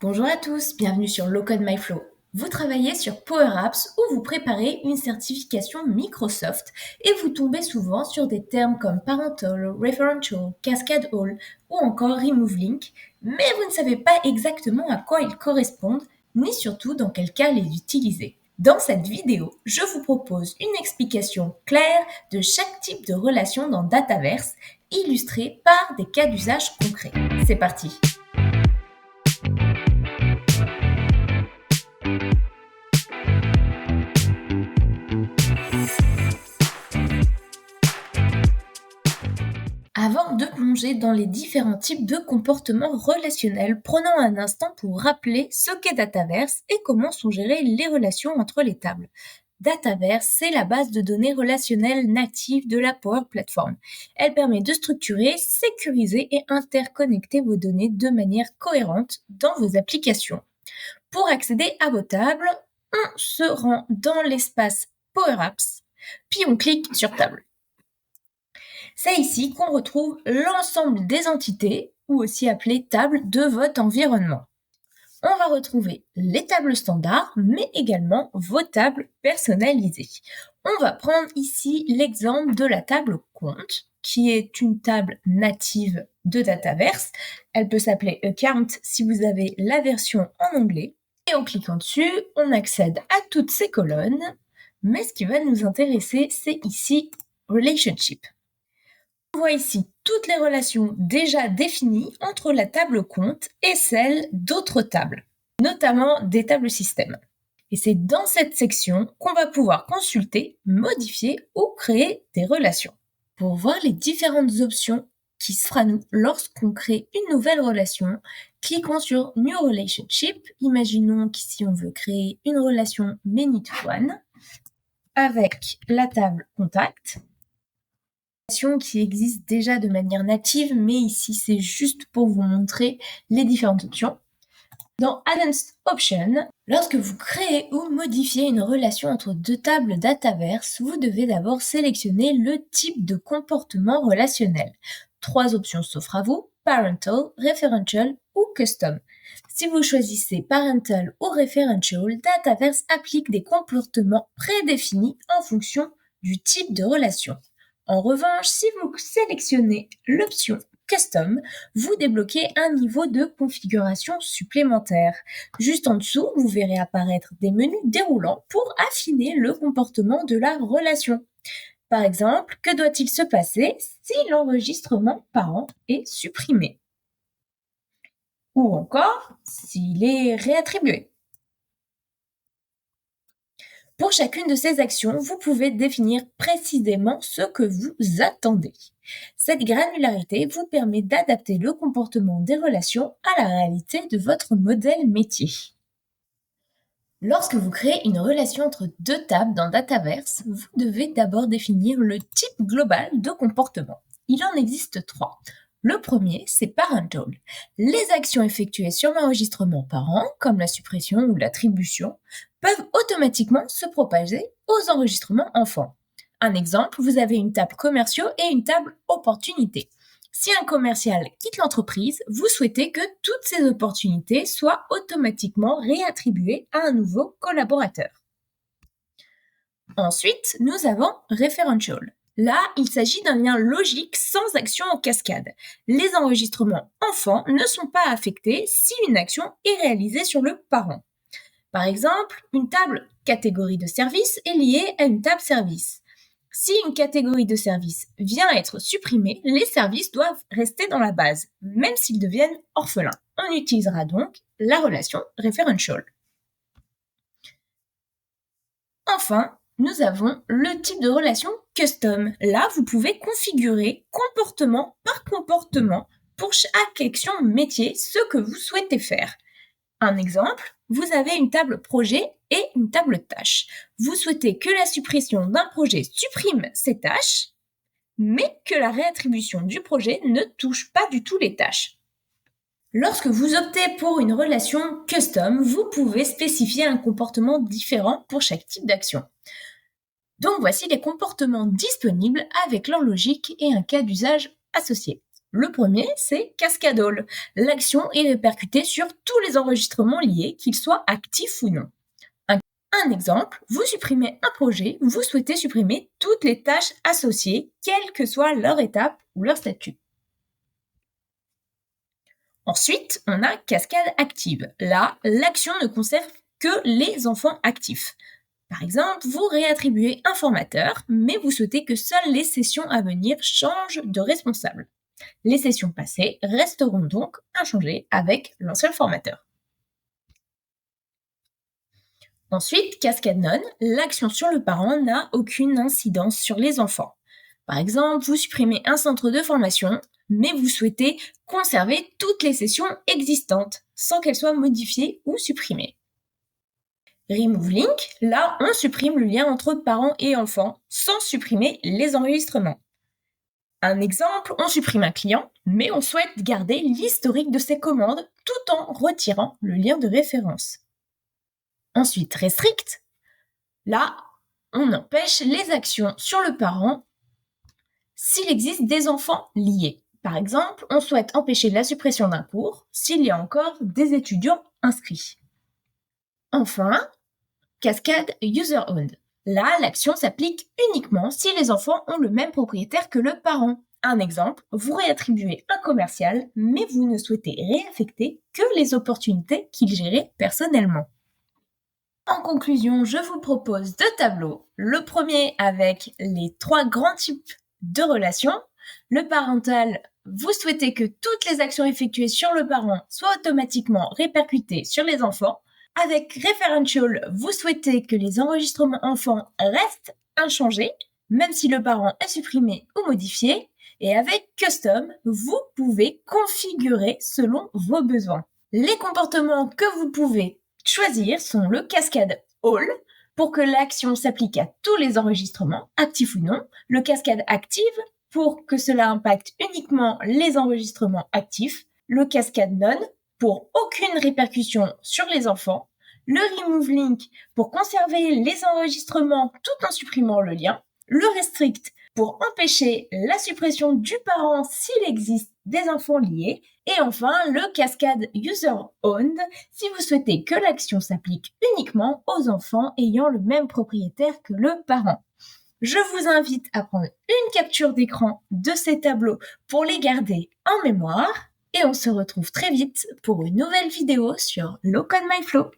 Bonjour à tous, bienvenue sur Low Code My Flow. Vous travaillez sur Power Apps ou vous préparez une certification Microsoft et vous tombez souvent sur des termes comme Parental, Referential, Cascade All ou encore Remove Link, mais vous ne savez pas exactement à quoi ils correspondent ni surtout dans quel cas les utiliser. Dans cette vidéo, je vous propose une explication claire de chaque type de relation dans Dataverse, illustrée par des cas d'usage concrets. C'est parti! Avant de plonger dans les différents types de comportements relationnels, prenons un instant pour rappeler ce qu'est Dataverse et comment sont gérées les relations entre les tables. Dataverse, c'est la base de données relationnelle native de la Power Platform. Elle permet de structurer, sécuriser et interconnecter vos données de manière cohérente dans vos applications. Pour accéder à vos tables, on se rend dans l'espace Power Apps, puis on clique sur Table. C'est ici qu'on retrouve l'ensemble des entités, ou aussi appelées tables de votre environnement. On va retrouver les tables standards, mais également vos tables personnalisées. On va prendre ici l'exemple de la table compte, qui est une table native de Dataverse. Elle peut s'appeler Account si vous avez la version en anglais. Et en cliquant dessus, on accède à toutes ces colonnes. Mais ce qui va nous intéresser, c'est ici Relationship. On voit ici toutes les relations déjà définies entre la table compte et celles d'autres tables, notamment des tables système. Et c'est dans cette section qu'on va pouvoir consulter, modifier ou créer des relations. Pour voir les différentes options qui s'offrent à nous lorsqu'on crée une nouvelle relation, cliquons sur New Relationship. Imaginons qu'ici on veut créer une relation Many to One avec la table Contact, qui existe déjà de manière native, mais ici c'est juste pour vous montrer les différentes options. Dans Advanced Options, lorsque vous créez ou modifiez une relation entre deux tables Dataverse, vous devez d'abord sélectionner le type de comportement relationnel. 3 options s'offrent à vous: Parental, Referential ou Custom. Si vous choisissez Parental ou Referential, Dataverse applique des comportements prédéfinis en fonction du type de relation. En revanche, si vous sélectionnez l'option Custom, vous débloquez un niveau de configuration supplémentaire. Juste en dessous, vous verrez apparaître des menus déroulants pour affiner le comportement de la relation. Par exemple, que doit-il se passer si l'enregistrement parent est supprimé? Ou encore, s'il est réattribué. Pour chacune de ces actions, vous pouvez définir précisément ce que vous attendez. Cette granularité vous permet d'adapter le comportement des relations à la réalité de votre modèle métier. Lorsque vous créez une relation entre deux tables dans Dataverse, vous devez d'abord définir le type global de comportement. Il en existe 3. Le premier, c'est Parental. Les actions effectuées sur l'enregistrement parent, comme la suppression ou l'attribution, peuvent automatiquement se propager aux enregistrements enfants. Un exemple, vous avez une table commerciaux et une table opportunités. Si un commercial quitte l'entreprise, vous souhaitez que toutes ces opportunités soient automatiquement réattribuées à un nouveau collaborateur. Ensuite, nous avons Referential. Là, il s'agit d'un lien logique sans action en cascade. Les enregistrements enfants ne sont pas affectés si une action est réalisée sur le parent. Par exemple, une table catégorie de service est liée à une table service. Si une catégorie de service vient être supprimée, les services doivent rester dans la base, même s'ils deviennent orphelins. On utilisera donc la relation Referential. Enfin, nous avons le type de relation Custom. Là, vous pouvez configurer comportement par comportement pour chaque action métier ce que vous souhaitez faire. Un exemple, vous avez une table projet et une table tâche. Vous souhaitez que la suppression d'un projet supprime ces tâches, mais que la réattribution du projet ne touche pas du tout les tâches. Lorsque vous optez pour une relation custom, vous pouvez spécifier un comportement différent pour chaque type d'action. Donc voici les comportements disponibles avec leur logique et un cas d'usage associé. Le premier, c'est Cascade All. L'action est répercutée sur tous les enregistrements liés, qu'ils soient actifs ou non. Un exemple, vous supprimez un projet, vous souhaitez supprimer toutes les tâches associées, quelle que soit leur étape ou leur statut. Ensuite, on a Cascade Active. Là, l'action ne concerne que les enfants actifs. Par exemple, vous réattribuez un formateur, mais vous souhaitez que seules les sessions à venir changent de responsable. Les sessions passées resteront donc inchangées avec l'ancien formateur. Ensuite, Cascade Non, l'action sur le parent n'a aucune incidence sur les enfants. Par exemple, vous supprimez un centre de formation, mais vous souhaitez conserver toutes les sessions existantes, sans qu'elles soient modifiées ou supprimées. Remove Link, là, on supprime le lien entre parents et enfants, sans supprimer les enregistrements. Un exemple, on supprime un client, mais on souhaite garder l'historique de ses commandes tout en retirant le lien de référence. Ensuite, Restrict, là, on empêche les actions sur le parent s'il existe des enfants liés. Par exemple, on souhaite empêcher la suppression d'un cours s'il y a encore des étudiants inscrits. Enfin, Cascade User Owned. Là, l'action s'applique uniquement si les enfants ont le même propriétaire que le parent. Un exemple, vous réattribuez un commercial, mais vous ne souhaitez réaffecter que les opportunités qu'il gérait personnellement. En conclusion, je vous propose 2 tableaux. Le premier avec les 3 grands types de relations. Le parental, vous souhaitez que toutes les actions effectuées sur le parent soient automatiquement répercutées sur les enfants. Avec Referential, vous souhaitez que les enregistrements enfants restent inchangés, même si le parent est supprimé ou modifié. Et avec Custom, vous pouvez configurer selon vos besoins. Les comportements que vous pouvez choisir sont le Cascade All, pour que l'action s'applique à tous les enregistrements, actifs ou non, le Cascade Active, pour que cela impacte uniquement les enregistrements actifs, le Cascade Non, pour aucune répercussion sur les enfants, le Remove Link, pour conserver les enregistrements tout en supprimant le lien, le Restrict, pour empêcher la suppression du parent s'il existe des enfants liés, et enfin le Cascade User Owned si vous souhaitez que l'action s'applique uniquement aux enfants ayant le même propriétaire que le parent. Je vous invite à prendre une capture d'écran de ces tableaux pour les garder en mémoire, et on se retrouve très vite pour une nouvelle vidéo sur Low Code My Flow.